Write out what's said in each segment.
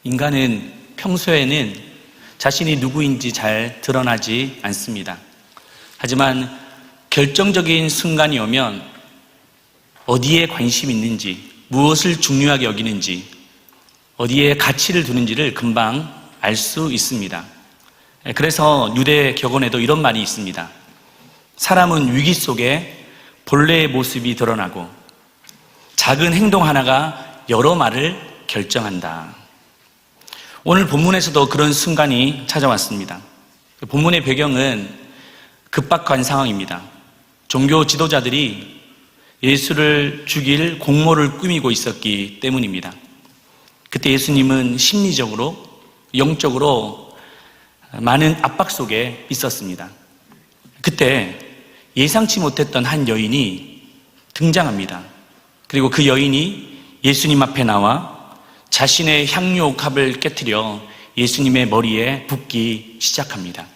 인간은 평소에는 자신이 누구인지 잘 드러나지 않습니다. 하지만 결정적인 순간이 오면 어디에 관심이 있는지, 무엇을 중요하게 여기는지, 어디에 가치를 두는지를 금방 알 수 있습니다. 그래서 유대 격언에도 이런 말이 있습니다. 사람은 위기 속에 본래의 모습이 드러나고 작은 행동 하나가 여러 말을 결정한다. 오늘 본문에서도 그런 순간이 찾아왔습니다. 본문의 배경은 급박한 상황입니다. 종교 지도자들이 예수를 죽일 공모를 꾸미고 있었기 때문입니다. 그때 예수님은 심리적으로, 영적으로 많은 압박 속에 있었습니다. 그때 예상치 못했던 한 여인이 등장합니다. 그리고 그 여인이 예수님 앞에 나와 자신의 향유 옥합을 깨트려 예수님의 머리에 붓기 시작합니다.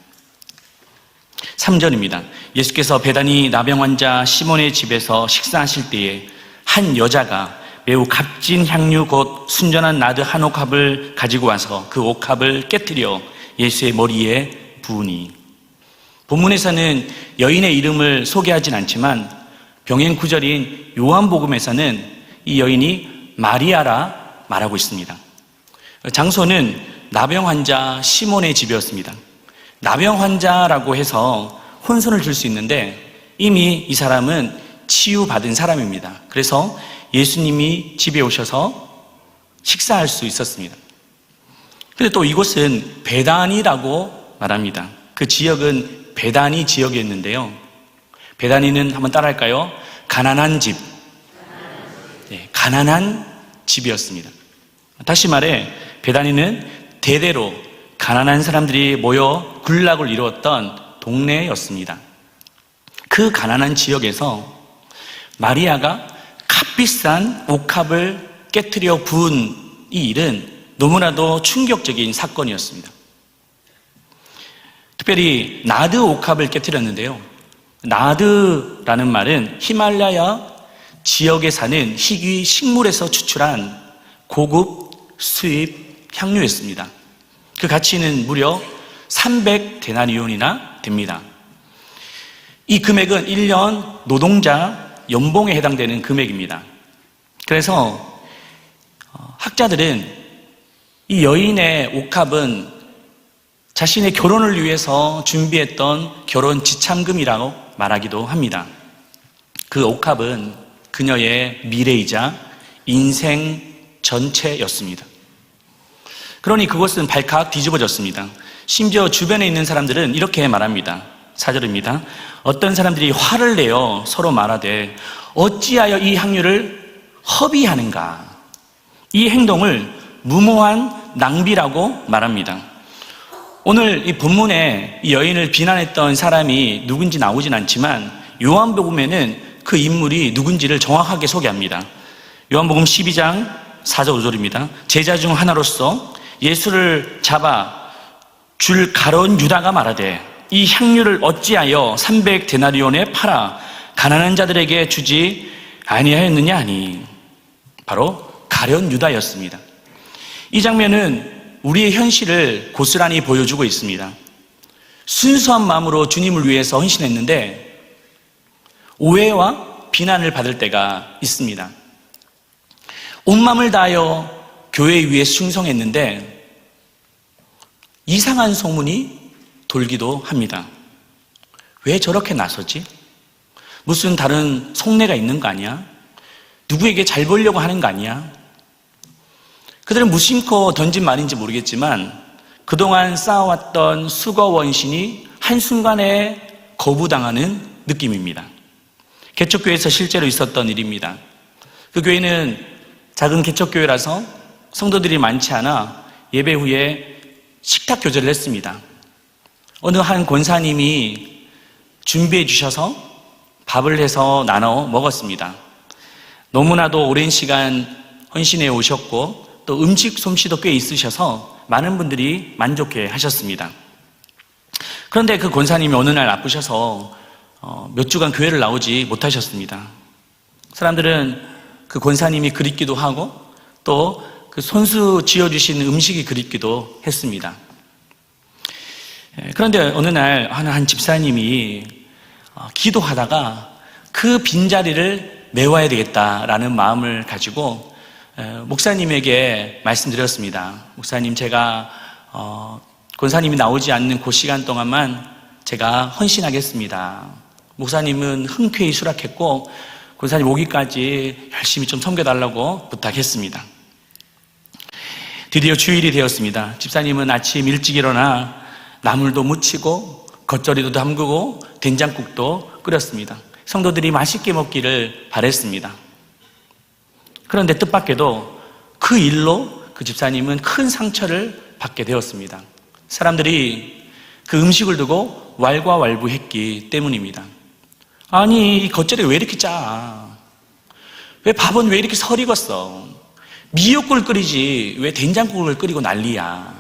3절입니다. 예수께서 베다니 나병 환자 시몬의 집에서 식사하실 때에 한 여자가 매우 값진 향유 곧 순전한 나드 한 옥합을 가지고 와서 그 옥합을 깨트려 예수의 머리에 부으니. 본문에서는 여인의 이름을 소개하진 않지만 병행 구절인 요한복음에서는 이 여인이 마리아라 말하고 있습니다. 장소는 나병 환자 시몬의 집이었습니다. 나병 환자라고 해서 혼선을 줄 수 있는데 이미 이 사람은 치유받은 사람입니다. 그래서 예수님이 집에 오셔서 식사할 수 있었습니다. 그런데 또 이곳은 베다니라고 말합니다. 그 지역은 베다니 지역이었는데요. 베다니는 한번 따라할까요? 가난한 집. 네, 가난한 집이었습니다. 다시 말해 베다니는 대대로 가난한 사람들이 모여 군락을 이루었던 동네였습니다. 그 가난한 지역에서 마리아가 값비싼 옥합을 깨트려 부은 이 일은 너무나도 충격적인 사건이었습니다. 특별히 나드 옥합을 깨트렸는데요. 나드라는 말은 히말라야 지역에 사는 희귀 식물에서 추출한 고급 수입 향료였습니다. 그 가치는 무려 300데나리온이나 됩니다. 이 금액은 1년 노동자 연봉에 해당되는 금액입니다. 그래서 학자들은 이 여인의 옥합은 자신의 결혼을 위해서 준비했던 결혼 지참금이라고 말하기도 합니다. 그 옥합은 그녀의 미래이자 인생 전체였습니다. 그러니 그것은 발칵 뒤집어졌습니다. 심지어 주변에 있는 사람들은 이렇게 말합니다. 4절입니다. 어떤 사람들이 화를 내어 서로 말하되 어찌하여 이 향유를 허비하는가? 이 행동을 무모한 낭비라고 말합니다. 오늘 이 본문에 이 여인을 비난했던 사람이 누군지 나오진 않지만 요한복음에는 그 인물이 누군지를 정확하게 소개합니다. 요한복음 12장 4절 5절입니다. 제자 중 하나로서 예수를 잡아 줄 가론 유다가 말하되 이 향유를 어찌하여 300데나리온에 팔아 가난한 자들에게 주지 아니하였느냐 하니. 바로 가련 유다였습니다. 이 장면은 우리의 현실을 고스란히 보여주고 있습니다. 순수한 마음으로 주님을 위해서 헌신했는데 오해와 비난을 받을 때가 있습니다. 온 마음을 다하여 교회 위에 충성했는데 이상한 소문이 돌기도 합니다. 왜 저렇게 나서지? 무슨 다른 속내가 있는 거 아니야? 누구에게 잘 보이려고 하는 거 아니야? 그들은 무심코 던진 말인지 모르겠지만 그동안 쌓아왔던 수거 원신이 한순간에 거부당하는 느낌입니다. 개척교회에서 실제로 있었던 일입니다. 그 교회는 작은 개척교회라서 성도들이 많지 않아 예배 후에 식탁 교제를 했습니다. 어느 한 권사님이 준비해 주셔서 밥을 해서 나눠 먹었습니다. 너무나도 오랜 시간 헌신해 오셨고 또 음식 솜씨도 꽤 있으셔서 많은 분들이 만족해 하셨습니다. 그런데 그 권사님이 어느 날 아프셔서 몇 주간 교회를 나오지 못하셨습니다. 사람들은 그 권사님이 그립기도 하고 또 그 손수 지어주신 음식이 그립기도 했습니다. 그런데 어느 날 한 집사님이 기도하다가 그 빈자리를 메워야 되겠다라는 마음을 가지고 목사님에게 말씀드렸습니다. 목사님, 제가 권사님이 나오지 않는 그 시간 동안만 제가 헌신하겠습니다. 목사님은 흔쾌히 수락했고 권사님 오기까지 열심히 좀 섬겨달라고 부탁했습니다. 드디어 주일이 되었습니다. 집사님은 아침 일찍 일어나 나물도 무치고 겉절이도 담그고 된장국도 끓였습니다. 성도들이 맛있게 먹기를 바랬습니다. 그런데 뜻밖에도 그 일로 그 집사님은 큰 상처를 받게 되었습니다. 사람들이 그 음식을 두고 왈가왈부했기 때문입니다. 아니, 이 겉절이 왜 이렇게 짜? 왜 밥은 왜 이렇게 설 익었어? 미역국을 끓이지 왜 된장국을 끓이고 난리야?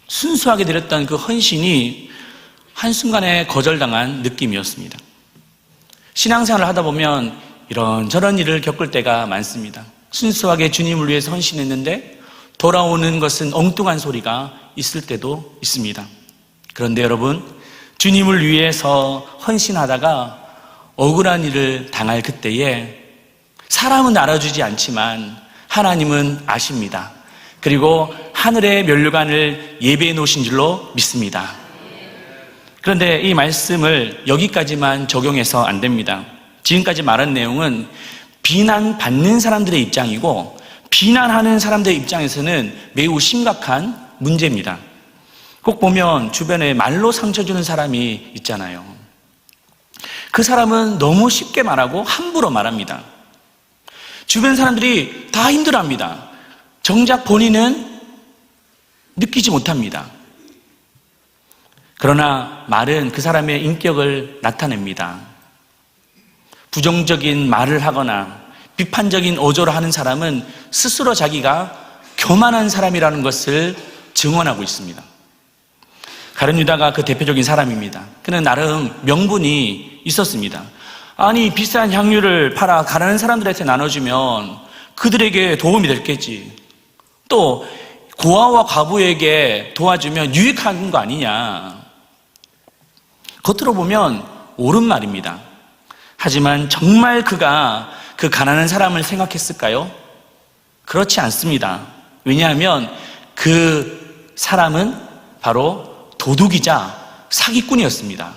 순수하게 드렸던 그 헌신이 한순간에 거절당한 느낌이었습니다. 신앙생활을 하다 보면 이런저런 일을 겪을 때가 많습니다. 순수하게 주님을 위해서 헌신했는데 돌아오는 것은 엉뚱한 소리가 있을 때도 있습니다. 그런데 여러분, 주님을 위해서 헌신하다가 억울한 일을 당할 그때에 사람은 알아주지 않지만 하나님은 아십니다. 그리고 하늘의 면류관을 예배해 놓으신 줄로 믿습니다. 그런데 이 말씀을 여기까지만 적용해서 안 됩니다. 지금까지 말한 내용은 비난받는 사람들의 입장이고 비난하는 사람들의 입장에서는 매우 심각한 문제입니다. 꼭 보면 주변에 말로 상처 주는 사람이 있잖아요. 그 사람은 너무 쉽게 말하고 함부로 말합니다. 주변 사람들이 다 힘들어합니다. 정작 본인은 느끼지 못합니다. 그러나 말은 그 사람의 인격을 나타냅니다. 부정적인 말을 하거나 비판적인 어조를 하는 사람은 스스로 자기가 교만한 사람이라는 것을 증언하고 있습니다. 가룟 유다가 그 대표적인 사람입니다. 그는 나름 명분이 있었습니다. 아니, 비싼 향유를 팔아 가난한 사람들한테 나눠주면 그들에게 도움이 됐겠지. 또 고아와 과부에게 도와주면 유익한 거 아니냐. 겉으로 보면 옳은 말입니다. 하지만 정말 그가 그 가난한 사람을 생각했을까요? 그렇지 않습니다. 왜냐하면 그 사람은 바로 도둑이자 사기꾼이었습니다.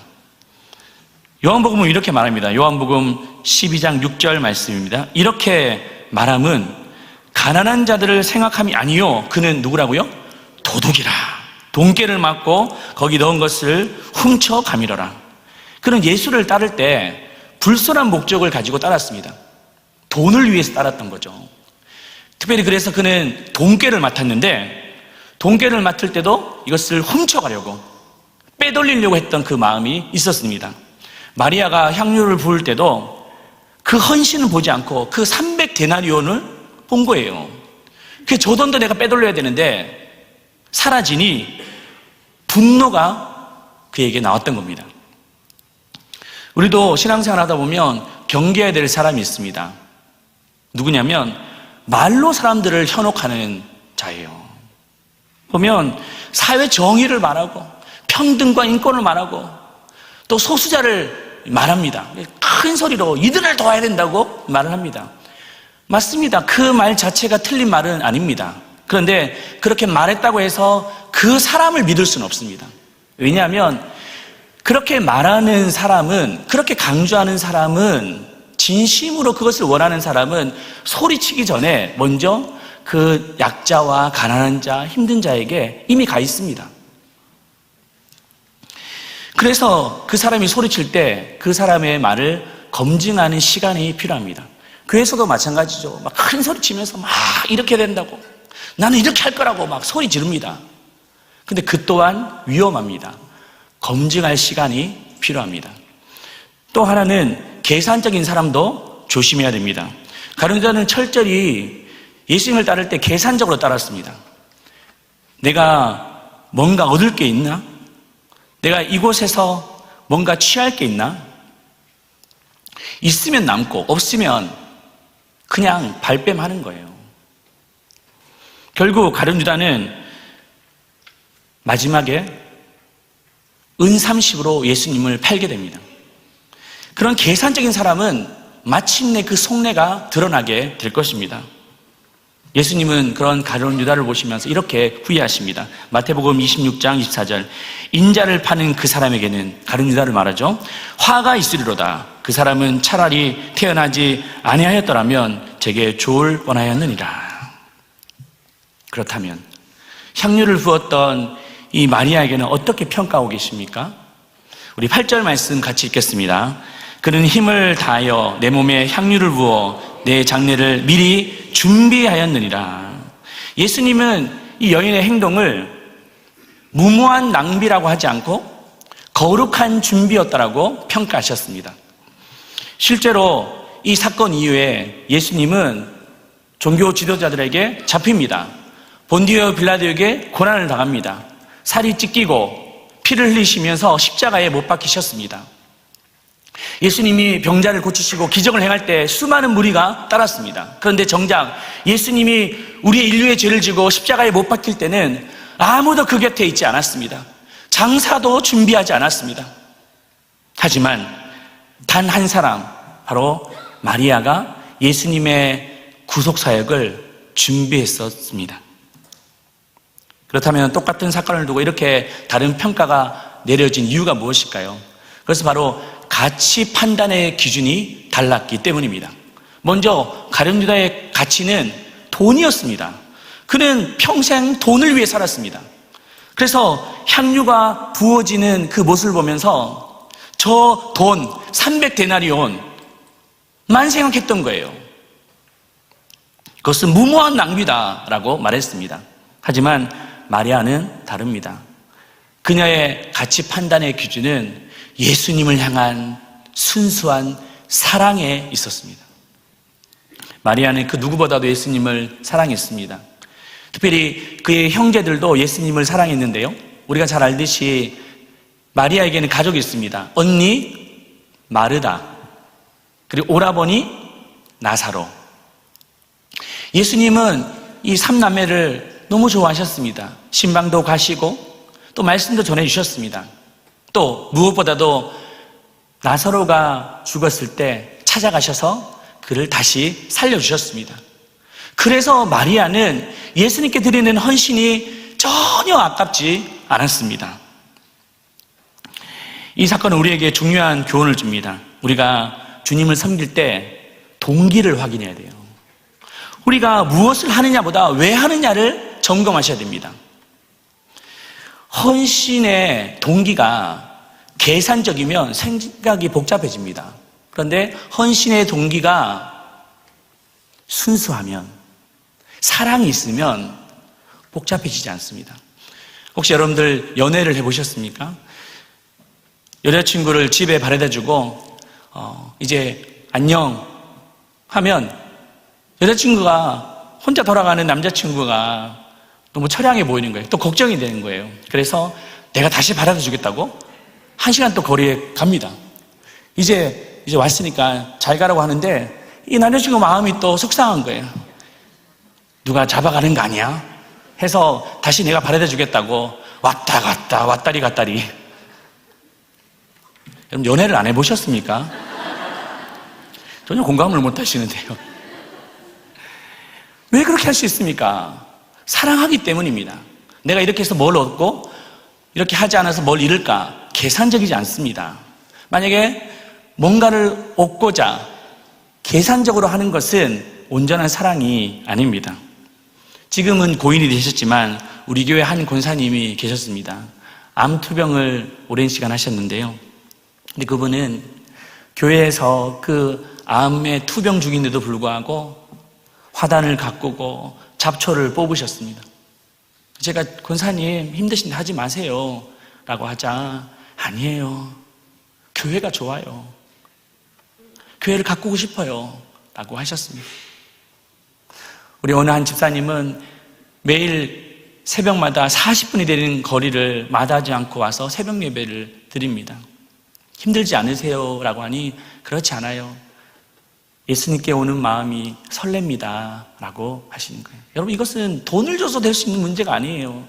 요한복음은 이렇게 말합니다. 요한복음 12장 6절 말씀입니다. 이렇게 말함은 가난한 자들을 생각함이 아니요, 그는 누구라고요? 도둑이라. 돈깨를 맞고 거기 넣은 것을 훔쳐 가미러라. 그는 예수를 따를 때 불순한 목적을 가지고 따랐습니다. 돈을 위해서 따랐던 거죠. 특별히 그래서 그는 돈깨를 맡았는데 돈깨를 맡을 때도 이것을 훔쳐가려고, 빼돌리려고 했던 그 마음이 있었습니다. 마리아가 향유를 부을 때도 그 헌신을 보지 않고 그 300데나리온을 본 거예요. 그 저 돈도 내가 빼돌려야 되는데 사라지니 분노가 그에게 나왔던 겁니다. 우리도 신앙생활 하다 보면 경계해야 될 사람이 있습니다. 누구냐면 말로 사람들을 현혹하는 자예요. 보면 사회 정의를 말하고 평등과 인권을 말하고 또 소수자를 말합니다. 큰 소리로 이들을 도와야 된다고 말을 합니다. 맞습니다. 그 말 자체가 틀린 말은 아닙니다. 그런데 그렇게 말했다고 해서 그 사람을 믿을 수는 없습니다. 왜냐하면 그렇게 말하는 사람은, 그렇게 강조하는 사람은, 진심으로 그것을 원하는 사람은 소리치기 전에 먼저 그 약자와 가난한 자, 힘든 자에게 이미 가 있습니다. 그래서 그 사람이 소리칠 때 그 사람의 말을 검증하는 시간이 필요합니다. 교회에서도 마찬가지죠. 막 큰 소리 치면서 막 이렇게 된다고, 나는 이렇게 할 거라고 막 소리 지릅니다. 근데 그 또한 위험합니다. 검증할 시간이 필요합니다. 또 하나는 계산적인 사람도 조심해야 됩니다. 가룟 유다는 철저히 예수님을 따를 때 계산적으로 따랐습니다. 내가 뭔가 얻을 게 있나? 내가 이곳에서 뭔가 취할 게 있나? 있으면 남고 없으면 그냥 발뺌하는 거예요. 결국 가룟 유다는 마지막에 은 30으로 예수님을 팔게 됩니다. 그런 계산적인 사람은 마침내 그 속내가 드러나게 될 것입니다. 예수님은 그런 가룟 유다를 보시면서 이렇게 후회하십니다. 마태복음 26장 24절, 인자를 파는 그 사람에게는, 가룟 유다를 말하죠, 화가 있으리로다. 그 사람은 차라리 태어나지 아니하였더라면 제게 좋을 뻔하였느니라. 그렇다면 향유를 부었던 이 마리아에게는 어떻게 평가하고 계십니까? 우리 8절 말씀 같이 읽겠습니다. 그는 힘을 다하여 내 몸에 향유를 부어 내 장례를 미리 준비하였느니라. 예수님은 이 여인의 행동을 무모한 낭비라고 하지 않고 거룩한 준비였다라고 평가하셨습니다. 실제로 이 사건 이후에 예수님은 종교 지도자들에게 잡힙니다. 본디오 빌라도에게 고난을 당합니다. 살이 찢기고 피를 흘리시면서 십자가에 못 박히셨습니다. 예수님이 병자를 고치시고 기적을 행할 때 수많은 무리가 따랐습니다. 그런데 정작 예수님이 우리의 인류의 죄를 지고 십자가에 못 박힐 때는 아무도 그 곁에 있지 않았습니다. 장사도 준비하지 않았습니다. 하지만 단 한 사람, 바로 마리아가 예수님의 구속사역을 준비했었습니다. 그렇다면 똑같은 사건을 두고 이렇게 다른 평가가 내려진 이유가 무엇일까요? 그것은 바로 가치 판단의 기준이 달랐기 때문입니다. 먼저 가룟 유다의 가치는 돈이었습니다. 그는 평생 돈을 위해 살았습니다. 그래서 향유가 부어지는 그 모습을 보면서 저 돈 300데나리온만 생각했던 거예요. 그것은 무모한 낭비다라고 말했습니다. 하지만 마리아는 다릅니다. 그녀의 가치 판단의 기준은 예수님을 향한 순수한 사랑에 있었습니다. 마리아는 그 누구보다도 예수님을 사랑했습니다. 특별히 그의 형제들도 예수님을 사랑했는데요, 우리가 잘 알듯이 마리아에게는 가족이 있습니다. 언니 마르다, 그리고 오라버니 나사로. 예수님은 이 삼남매를 너무 좋아하셨습니다. 신방도 가시고 또 말씀도 전해주셨습니다. 또 무엇보다도 나사로가 죽었을 때 찾아가셔서 그를 다시 살려주셨습니다. 그래서 마리아는 예수님께 드리는 헌신이 전혀 아깝지 않았습니다. 이 사건은 우리에게 중요한 교훈을 줍니다. 우리가 주님을 섬길 때 동기를 확인해야 돼요. 우리가 무엇을 하느냐보다 왜 하느냐를 점검하셔야 됩니다. 헌신의 동기가 계산적이면 생각이 복잡해집니다. 그런데 헌신의 동기가 순수하면, 사랑이 있으면 복잡해지지 않습니다. 혹시 여러분들 연애를 해보셨습니까? 여자친구를 집에 바래다주고 이제 안녕 하면 여자친구가 혼자 돌아가는 남자친구가 너무 처량해 보이는 거예요. 또 걱정이 되는 거예요. 그래서 내가 다시 바라다 주겠다고 1시간 또 거리에 갑니다. 이제 왔으니까 잘 가라고 하는데 이 남자친구 마음이 또 속상한 거예요. 누가 잡아가는 거 아니야? 해서 다시 내가 바라다 주겠다고 왔다 갔다 왔다리 갔다리. 여러분 연애를 안 해보셨습니까? 전혀 공감을 못 하시는데요. 왜 그렇게 할 수 있습니까? 사랑하기 때문입니다. 내가 이렇게 해서 뭘 얻고 이렇게 하지 않아서 뭘 잃을까? 계산적이지 않습니다. 만약에 뭔가를 얻고자 계산적으로 하는 것은 온전한 사랑이 아닙니다. 지금은 고인이 되셨지만 우리 교회 한 권사님이 계셨습니다. 암투병을 오랜 시간 하셨는데요. 근데 그분은 교회에서 그 암의 투병 중인데도 불구하고 화단을 가꾸고 잡초를 뽑으셨습니다. 제가 권사님 힘드신데 하지 마세요 라고 하자, 아니에요, 교회가 좋아요, 교회를 가꾸고 싶어요 라고 하셨습니다. 우리 어느 한 집사님은 매일 새벽마다 40분이 되는 거리를 마다하지 않고 와서 새벽 예배를 드립니다. 힘들지 않으세요? 라고 하니 그렇지 않아요. 예수님께 오는 마음이 설렙니다 라고 하시는 거예요. 여러분, 이것은 돈을 줘서 될 수 있는 문제가 아니에요.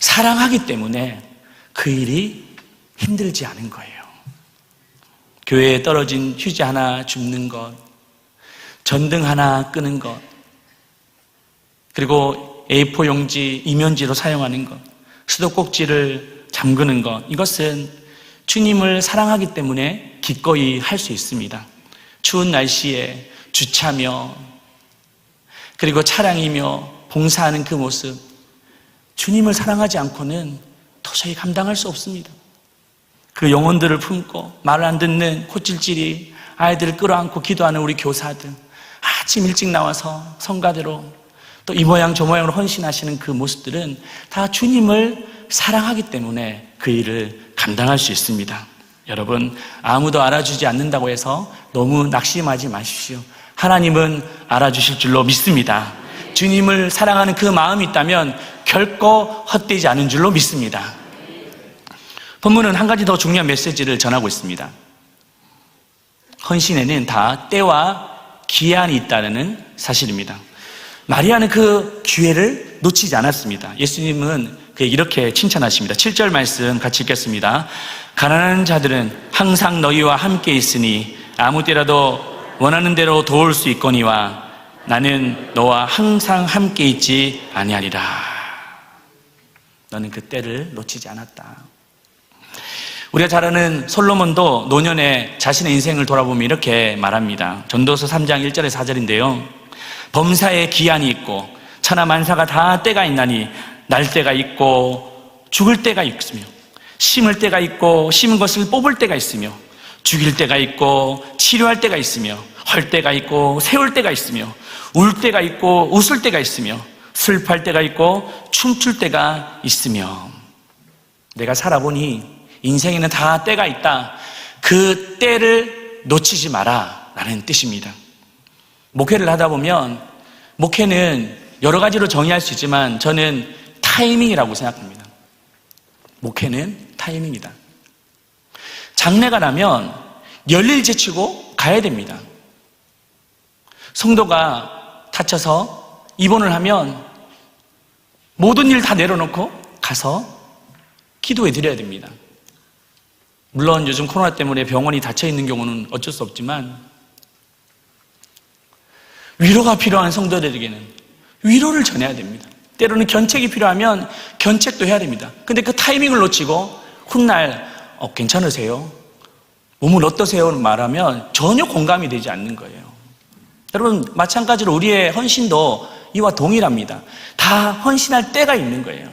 사랑하기 때문에 그 일이 힘들지 않은 거예요. 교회에 떨어진 휴지 하나 줍는 것, 전등 하나 끄는 것, 그리고 A4 용지, 이면지로 사용하는 것, 수도꼭지를 잠그는 것, 이것은 주님을 사랑하기 때문에 기꺼이 할 수 있습니다. 추운 날씨에 주차며 그리고 차량이며 봉사하는 그 모습, 주님을 사랑하지 않고는 도저히 감당할 수 없습니다. 그 영혼들을 품고 말을 안 듣는 코찔찔이 아이들을 끌어안고 기도하는 우리 교사들, 아침 일찍 나와서 성가대로 또 이 모양 저 모양으로 헌신하시는 그 모습들은 다 주님을 사랑하기 때문에 그 일을 감당할 수 있습니다. 여러분, 아무도 알아주지 않는다고 해서 너무 낙심하지 마십시오. 하나님은 알아주실 줄로 믿습니다. 주님을 사랑하는 그 마음이 있다면 결코 헛되지 않은 줄로 믿습니다. 본문은 한 가지 더 중요한 메시지를 전하고 있습니다. 헌신에는 다 때와 기한이 있다는 사실입니다. 마리아는 그 기회를 놓치지 않았습니다. 예수님은 이렇게 칭찬하십니다. 7절 말씀 같이 읽겠습니다. 가난한 자들은 항상 너희와 함께 있으니 아무 때라도 원하는 대로 도울 수 있거니와 나는 너와 항상 함께 있지 아니하리라. 너는 그 때를 놓치지 않았다. 우리가 잘 아는 솔로몬도 노년에 자신의 인생을 돌아보면 이렇게 말합니다. 전도서 3장 1절에 4절인데요. 범사에 기한이 있고 천하 만사가 다 때가 있나니 날 때가 있고 죽을 때가 있으며 심을 때가 있고 심은 것을 뽑을 때가 있으며 죽일 때가 있고 치료할 때가 있으며 헐 때가 있고 세울 때가 있으며 울 때가 있고 웃을 때가 있으며 슬퍼할 때가 있고 춤출 때가 있으며 내가 살아보니 인생에는 다 때가 있다. 그 때를 놓치지 마라 라는 뜻입니다. 목회를 하다 보면 목회는 여러 가지로 정의할 수 있지만 저는 타이밍이라고 생각합니다. 목회는 타이밍이다. 장례가 나면 열일 제치고 가야 됩니다. 성도가 다쳐서 입원을 하면 모든 일 다 내려놓고 가서 기도해 드려야 됩니다. 물론 요즘 코로나 때문에 병원이 닫혀 있는 경우는 어쩔 수 없지만 위로가 필요한 성도들에게는 위로를 전해야 됩니다. 때로는 견책이 필요하면 견책도 해야 됩니다. 근데 그 타이밍을 놓치고 훗날 괜찮으세요? 몸은 어떠세요? 말하면 전혀 공감이 되지 않는 거예요. 여러분, 마찬가지로 우리의 헌신도 이와 동일합니다. 다 헌신할 때가 있는 거예요.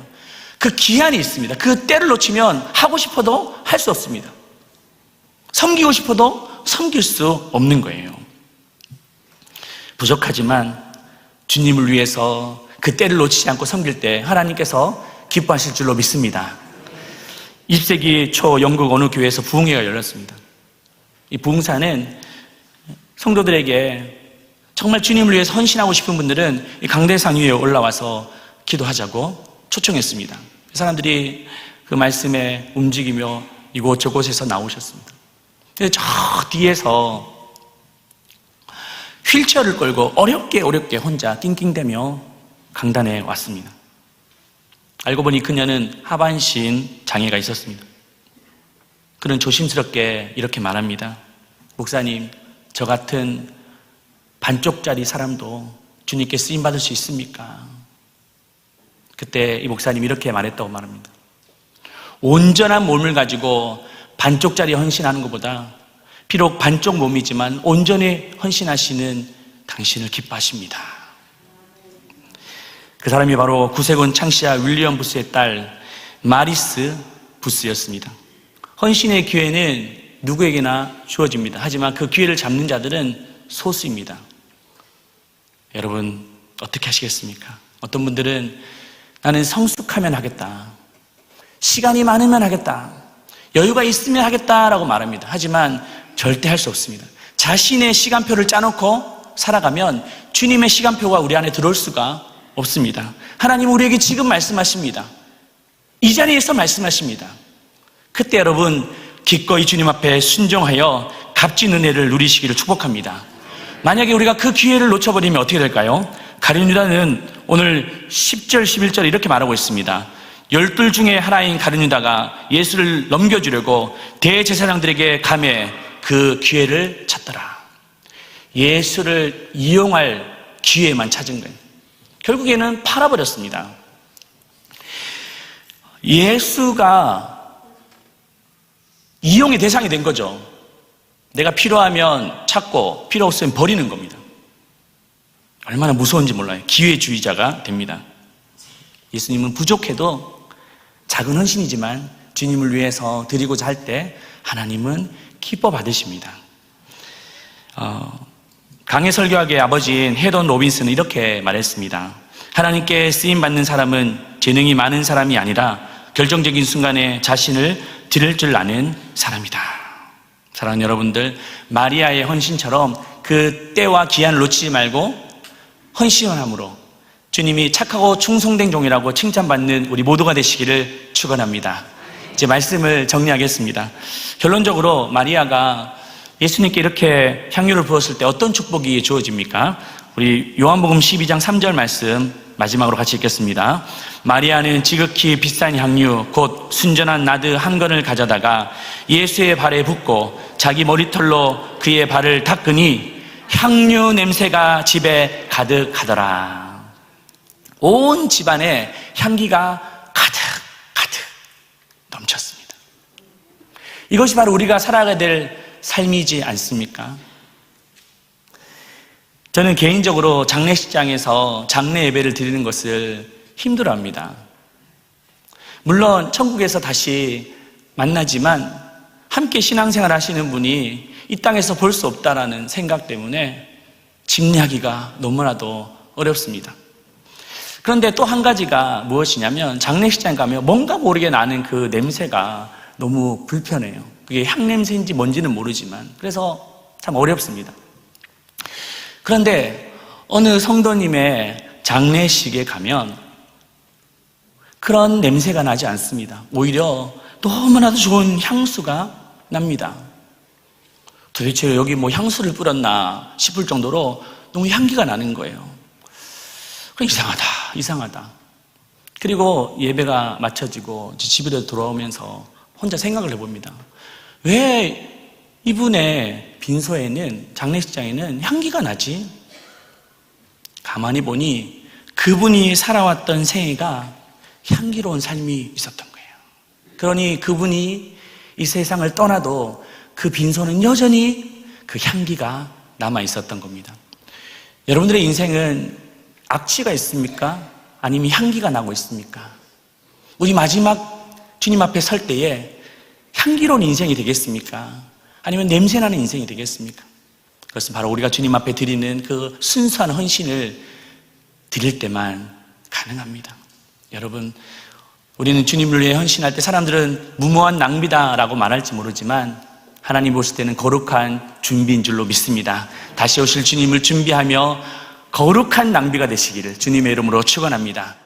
그 기한이 있습니다. 그 때를 놓치면 하고 싶어도 할 수 없습니다. 섬기고 싶어도 섬길 수 없는 거예요. 부족하지만 주님을 위해서 그 때를 놓치지 않고 섬길 때 하나님께서 기뻐하실 줄로 믿습니다. 20세기 초 영국 어느 교회에서 부흥회가 열렸습니다. 이 부흥사는 성도들에게 정말 주님을 위해서 헌신하고 싶은 분들은 이 강대상 위에 올라와서 기도하자고 초청했습니다. 사람들이 그 말씀에 움직이며 이곳 저곳에서 나오셨습니다. 근데 저 뒤에서 휠체어를 끌고 어렵게 혼자 낑낑대며 강단에 왔습니다. 알고 보니 그녀는 하반신 장애가 있었습니다. 그는 조심스럽게 이렇게 말합니다. 목사님, 저 같은 반쪽짜리 사람도 주님께 쓰임받을 수 있습니까? 그때 이 목사님이 이렇게 말했다고 말합니다. 온전한 몸을 가지고 반쪽짜리 헌신하는 것보다 비록 반쪽 몸이지만 온전히 헌신하시는 당신을 기뻐하십니다. 그 사람이 바로 구세군 창시자 윌리엄 부스의 딸 마리스 부스였습니다. 헌신의 기회는 누구에게나 주어집니다. 하지만 그 기회를 잡는 자들은 소수입니다. 여러분, 어떻게 하시겠습니까? 어떤 분들은 나는 성숙하면 하겠다, 시간이 많으면 하겠다, 여유가 있으면 하겠다라고 말합니다. 하지만 절대 할 수 없습니다. 자신의 시간표를 짜놓고 살아가면 주님의 시간표가 우리 안에 들어올 수가 없습니다. 하나님은 우리에게 지금 말씀하십니다. 이 자리에서 말씀하십니다. 그때 여러분 기꺼이 주님 앞에 순종하여 값진 은혜를 누리시기를 축복합니다. 만약에 우리가 그 기회를 놓쳐버리면 어떻게 될까요? 가룟 유다는 오늘 10절, 11절 이렇게 말하고 있습니다. 12 중에 하나인 가룟 유다가 예수를 넘겨주려고 대제사장들에게 감해 그 기회를 찾더라. 예수를 이용할 기회만 찾은 거예요. 결국에는 팔아버렸습니다. 예수가 이용의 대상이 된 거죠. 내가 필요하면 찾고 필요 없으면 버리는 겁니다. 얼마나 무서운지 몰라요. 기회주의자가 됩니다. 예수님은 부족해도 작은 헌신이지만 주님을 위해서 드리고자 할 때 하나님은 기뻐 받으십니다. 강해 설교학의 아버지인 헤던 로빈스는 이렇게 말했습니다. 하나님께 쓰임받는 사람은 재능이 많은 사람이 아니라 결정적인 순간에 자신을 드릴 줄 아는 사람이다. 사랑하는 여러분들, 마리아의 헌신처럼 그 때와 기한을 놓치지 말고 헌신함으로 주님이 착하고 충성된 종이라고 칭찬받는 우리 모두가 되시기를 축원합니다. 이제 말씀을 정리하겠습니다. 결론적으로 마리아가 예수님께 이렇게 향유를 부었을 때 어떤 축복이 주어집니까? 우리 요한복음 12장 3절 말씀 마지막으로 같이 읽겠습니다. 마리아는 지극히 비싼 향유 곧 순전한 나드 한 건을 가져다가 예수의 발에 붓고 자기 머리털로 그의 발을 닦으니 향유 냄새가 집에 가득하더라. 온 집안에 향기가 가득 넘쳤습니다. 이것이 바로 우리가 살아가야 될 삶이지 않습니까? 저는 개인적으로 장례식장에서 장례 예배를 드리는 것을 힘들어합니다. 물론 천국에서 다시 만나지만 함께 신앙생활 하시는 분이 이 땅에서 볼 수 없다라는 생각 때문에 집례하기가 너무나도 어렵습니다. 그런데 또 한 가지가 무엇이냐면 장례식장 가면 뭔가 모르게 나는 그 냄새가 너무 불편해요. 그게 향냄새인지 뭔지는 모르지만 그래서 참 어렵습니다. 그런데 어느 성도님의 장례식에 가면 그런 냄새가 나지 않습니다. 오히려 너무나도 좋은 향수가 납니다. 도대체 여기 뭐 향수를 뿌렸나 싶을 정도로 너무 향기가 나는 거예요. 이상하다. 그리고 예배가 마쳐지고 집으로 돌아오면서 혼자 생각을 해봅니다. 왜 이분의 빈소에는, 장례식장에는 향기가 나지? 가만히 보니 그분이 살아왔던 생애가 향기로운 삶이 있었던 거예요. 그러니 그분이 이 세상을 떠나도 그 빈소는 여전히 그 향기가 남아 있었던 겁니다. 여러분들의 인생은 악취가 있습니까? 아니면 향기가 나고 있습니까? 우리 마지막 주님 앞에 설 때에 향기로운 인생이 되겠습니까? 아니면 냄새나는 인생이 되겠습니까? 그것은 바로 우리가 주님 앞에 드리는 그 순수한 헌신을 드릴 때만 가능합니다. 여러분, 우리는 주님을 위해 헌신할 때 사람들은 무모한 낭비다라고 말할지 모르지만 하나님 보실 때는 거룩한 준비인 줄로 믿습니다. 다시 오실 주님을 준비하며 거룩한 낭비가 되시기를 주님의 이름으로 축원합니다.